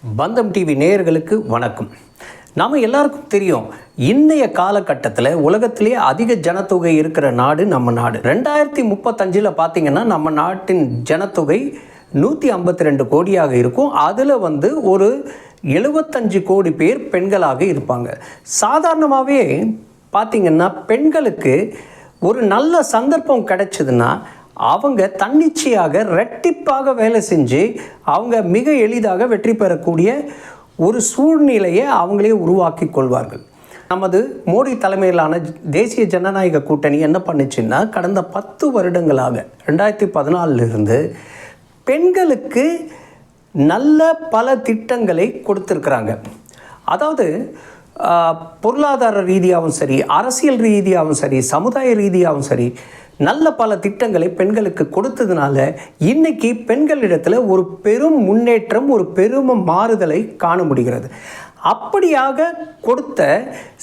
பந்தம் டிவி நேயர்களுக்கு வணக்கம். நாம் எல்லாருக்கும் தெரியும், இன்றைய காலகட்டத்தில் உலகத்திலேயே அதிக ஜனத்தொகை இருக்கிற நாடு நம்ம நாடு. 2035 பார்த்திங்கன்னா நம்ம நாட்டின் ஜனத்தொகை 152 கோடியாக இருக்கும். அதில் ஒரு 75 கோடி பேர் பெண்களாக இருப்பாங்க. சாதாரணமாகவே பார்த்திங்கன்னா பெண்களுக்கு ஒரு நல்ல சந்தர்ப்பம் கிடைச்சதுன்னா அவங்க தன்னிச்சையாக ரெட்டிப்பாக வேலை செஞ்சு அவங்க மிக எளிதாக வெற்றி பெறக்கூடிய ஒரு சூழ்நிலையை அவங்களே உருவாக்கி கொள்வார்கள். நமது மோடி தலைமையிலான தேசிய ஜனநாயக கூட்டணி என்ன பண்ணுச்சுன்னா, கடந்த 10 வருடங்களாக 2014 பெண்களுக்கு நல்ல பல திட்டங்களை கொடுத்துருக்குறாங்க. அதாவது பொருளாதார ரீதியாகவும் சரி, அரசியல் ரீதியாகவும் சரி, சமுதாய ரீதியாகவும் சரி, நல்ல பல திட்டங்களை பெண்களுக்கு கொடுத்ததுனால இன்றைக்கி பெண்களிடத்தில் ஒரு பெரும் முன்னேற்றம், ஒரு பெரும் மாறுதலை காண முடிகிறது. அப்படியாக கொடுத்த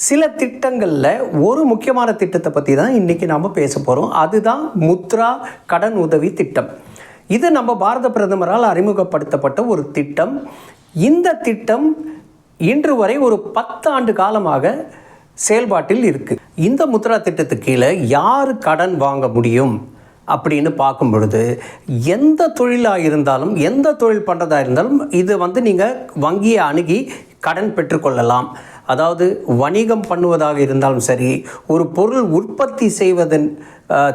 சில திட்டங்களில் ஒரு முக்கியமான திட்டத்தை பற்றி தான் இன்றைக்கி நாம் பேச போகிறோம். அதுதான் முத்ரா கடன் உதவி திட்டம். இது நம்ம பாரத பிரதமரால் அறிமுகப்படுத்தப்பட்ட ஒரு திட்டம். இந்த திட்டம் இன்று வரை ஒரு 10 ஆண்டு காலமாக செயல்பாட்டில் இருக்குது. இந்த முத்ரா திட்டத்துக்கு கீழே யார் கடன் வாங்க முடியும் அப்படின்னு பார்க்கும் பொழுது, எந்த தொழிலாக இருந்தாலும், எந்த தொழில் பண்ணுறதா இருந்தாலும் இது நீங்கள் வங்கியை அணுகி கடன் பெற்றுக்கொள்ளலாம். அதாவது வணிகம் பண்ணுவதாக இருந்தாலும் சரி, ஒரு பொருள் உற்பத்தி செய்வதன்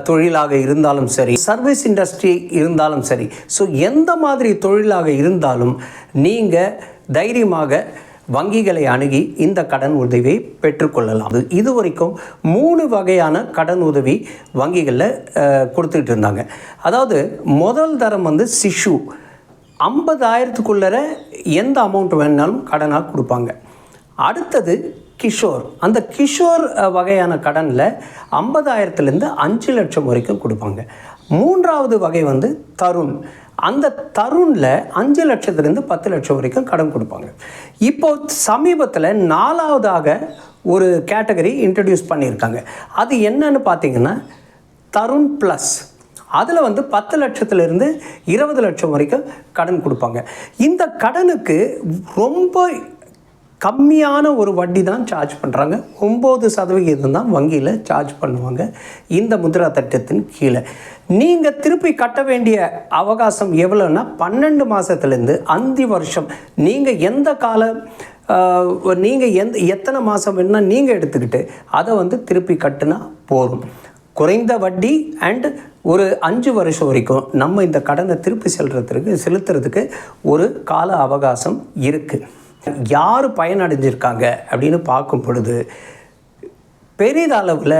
தொழிலாக இருந்தாலும் சரி, சர்வீஸ் இண்டஸ்ட்ரி இருந்தாலும் சரி, ஸோ எந்த மாதிரி தொழிலாக இருந்தாலும் நீங்கள் தைரியமாக வங்கிகளை அணுகி இந்த கடன் உதவியை பெற்றுக்கொள்ளலாம். இது வரைக்கும் 3 வகையான கடன் உதவி வங்கிகளில் கொடுத்துக்கிட்டு இருந்தாங்க. அதாவது முதல் தரம் சிசு 50,000க்குள்ளே எந்த அமௌண்ட் வேணாலும் கடனாக கொடுப்பாங்க. அடுத்தது கிஷோர். அந்த கிஷோர் வகையான கடனில் 50,000லேருந்து 5 லட்சம் வரைக்கும் கொடுப்பாங்க. மூன்றாவது வகை தருண். அந்த தருணில் 5 லட்சத்துலேருந்து 10 லட்சம் வரைக்கும் கடன் கொடுப்பாங்க. இப்போது சமீபத்தில் 4வதாக ஒரு கேட்டகரி இன்ட்ரடியூஸ் பண்ணியிருக்காங்க. அது என்னன்னு பார்த்தீங்கன்னா தருண் ப்ளஸ். அதில் 10 லட்சத்துலேருந்து 20 லட்சம் வரைக்கும் கடன் கொடுப்பாங்க. இந்த கடனுக்கு ரொம்ப கம்மியான ஒரு வட்டி தான் சார்ஜ் பண்ணுறாங்க. 9% தான் வங்கியில் சார்ஜ் பண்ணுவாங்க. இந்த முத்ரா திட்டத்தின் கீழே நீங்கள் திருப்பி கட்ட வேண்டிய அவகாசம் எவ்வளோன்னா 12 மாதத்துலேருந்து 5 வருஷம். நீங்கள் எந்த காலம் நீங்கள் எத்தனை மாதம் வேணுன்னா நீங்கள் எடுத்துக்கிட்டு அதை திருப்பி கட்டுனா போதும். குறைந்த வட்டி அண்ட் ஒரு 5 வருஷம் வரைக்கும் நம்ம இந்த கடனை திருப்பி செலுத்துறதுக்கு ஒரு கால அவகாசம் இருக்குது. யார் பயனடைஞ்சிருக்காங்க அப்படின்னு பார்க்கும் பொழுது, பெரிதளவில்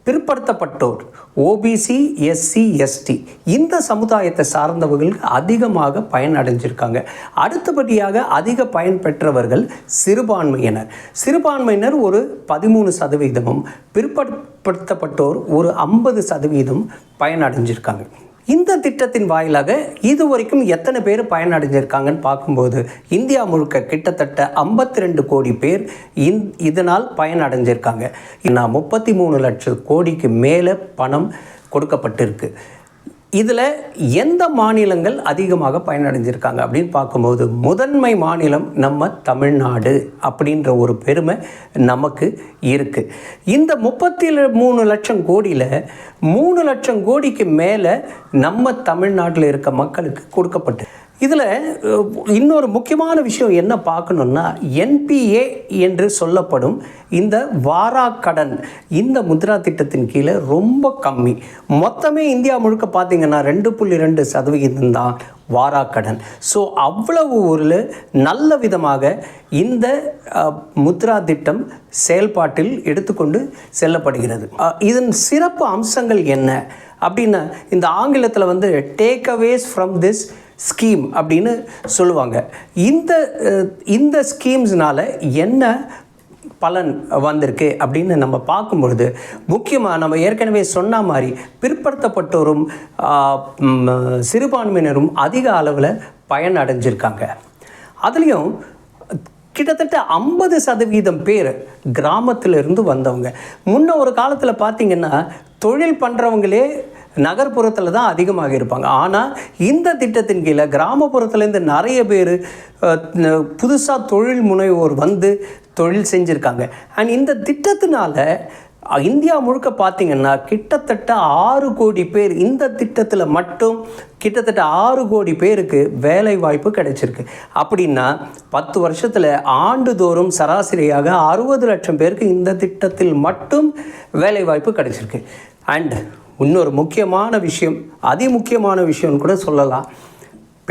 பிற்படுத்தப்பட்டோர், ஓபிசி, எஸ்சி, எஸ்டி இந்த சமுதாயத்தை சார்ந்தவர்களுக்கு அதிகமாக பயனடைஞ்சிருக்காங்க. அடுத்தபடியாக அதிக பயன் பெற்றவர்கள் சிறுபான்மையினர் ஒரு 13%, பிற்படுத்தப்பட்டோர் ஒரு 50% பயனடைஞ்சிருக்காங்க. இந்த திட்டத்தின் வாயிலாக இதுவரைக்கும் எத்தனை பேர் பயனடைஞ்சிருக்காங்கன்னு பார்க்கும்போது, இந்தியா முழுக்க கிட்டத்தட்ட 52 கோடி பேர் இதனால் பயனடைஞ்சிருக்காங்க. 33 லட்சம் கோடிக்கு மேலே பணம் கொடுக்கப்பட்டிருக்கு. இதில் எந்த மாநிலங்கள் அதிகமாக பயனடைஞ்சிருக்காங்க அப்படின்னு பார்க்கும்போது, முதன்மை மாநிலம் நம்ம தமிழ்நாடு அப்படின்ற ஒரு பெருமை நமக்கு இருக்குது. இந்த 33 லட்சம் கோடியில் 3 லட்சம் கோடிக்கு மேலே நம்ம தமிழ்நாட்டில் இருக்க மக்களுக்கு கொடுக்கப்பட்டு. இதில் இன்னொரு முக்கியமான விஷயம் என்ன பார்க்கணுன்னா, என்பிஏ என்று சொல்லப்படும் இந்த வாராக்கடன் இந்த முத்ரா திட்டத்தின் கீழே ரொம்ப கம்மி. மொத்தமே இந்தியா முழுக்க பார்த்திங்கன்னா 2.2% தான் வாராக்கடன். ஸோ அவ்வளவு ஒரு நல்ல விதமாக இந்த முத்ரா திட்டம் செயல்பாட்டில் எடுத்துக்கொண்டு செல்லப்படுகிறது. இதன் சிறப்பு அம்சங்கள் என்ன அப்படின்னா, இந்த ஆங்கிலத்தில் டேக் அவேஸ் ஃப்ரம் திஸ் ஸ்கீம் அப்படின்னு சொல்லுவாங்க. இந்த ஸ்கீம்ஸ்னால் என்ன பலன் வந்திருக்கு அப்படின்னு நம்ம பார்க்கும்பொழுது, முக்கியமாக நம்ம ஏற்கனவே சொன்ன மாதிரி பிற்படுத்தப்பட்டோரும் சிறுபான்மையினரும் அதிக அளவில் பயன் அடைஞ்சிருக்காங்க. அதுலேயும் கிட்டத்தட்ட 50% பேர் கிராமத்திலிருந்து வந்தவங்க. முன்ன ஒரு காலத்தில் பார்த்திங்கன்னா தொழில் பண்ணுறவங்களே நகர்ப்புறத்தில் தான் அதிகமாக இருப்பாங்க. ஆனால் இந்த திட்டத்தின் கீழே கிராமப்புறத்துலேருந்து நிறைய பேர் புதுசாக தொழில் முனைவோர் வந்து தொழில் செஞ்சுருக்காங்க. அண்ட் இந்த திட்டத்தினால இந்தியா முழுக்க பார்த்திங்கன்னா கிட்டத்தட்ட 6 கோடி பேர், இந்த திட்டத்தில் மட்டும் கிட்டத்தட்ட 6 கோடி பேருக்கு வேலை வாய்ப்பு கிடைச்சிருக்கு. அப்படின்னா 10 வருஷத்தில் ஆண்டுதோறும் சராசரியாக 60 லட்சம் பேருக்கு இந்த திட்டத்தில் மட்டும் வேலை வாய்ப்பு கிடைச்சிருக்கு. அண்ட் இன்னொரு முக்கியமான விஷயம், அதிமுக்கியமான விஷயம்னு கூட சொல்லலாம்,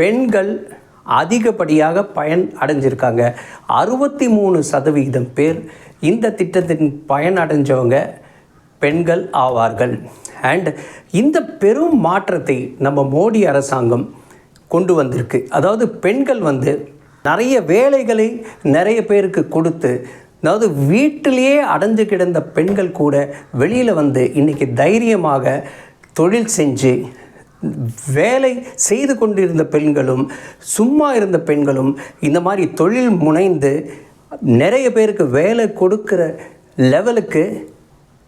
பெண்கள் அதிகப்படியாக பயன் அடைஞ்சிருக்காங்க. 63% பேர் இந்த திட்டத்தின் பயன் அடைஞ்சவங்க பெண்கள் ஆவார்கள். அண்ட் இந்த பெரும் மாற்றத்தை நம்ம மோடி அரசாங்கம் கொண்டு வந்திருக்கு. அதாவது பெண்கள் வந்து நிறைய வேலைகளை நிறைய பேருக்கு கொடுத்து, அதாவது வீட்டிலேயே அடைஞ்சு கிடந்த பெண்கள் கூட வெளியில் வந்து இன்றைக்கி தைரியமாக தொழில் செஞ்சு வேலை செய்து கொண்டிருந்த பெண்களும் சும்மா இருந்த பெண்களும் இந்த மாதிரி தொழில் முனைந்து நிறைய பேருக்கு வேலை கொடுக்குற லெவலுக்கு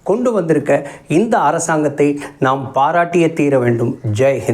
கொண்டு வந்திருக்க இந்த அரசாங்கத்தை நாம் பாராட்டியே தீர வேண்டும். ஜெய் ஹிந்த்.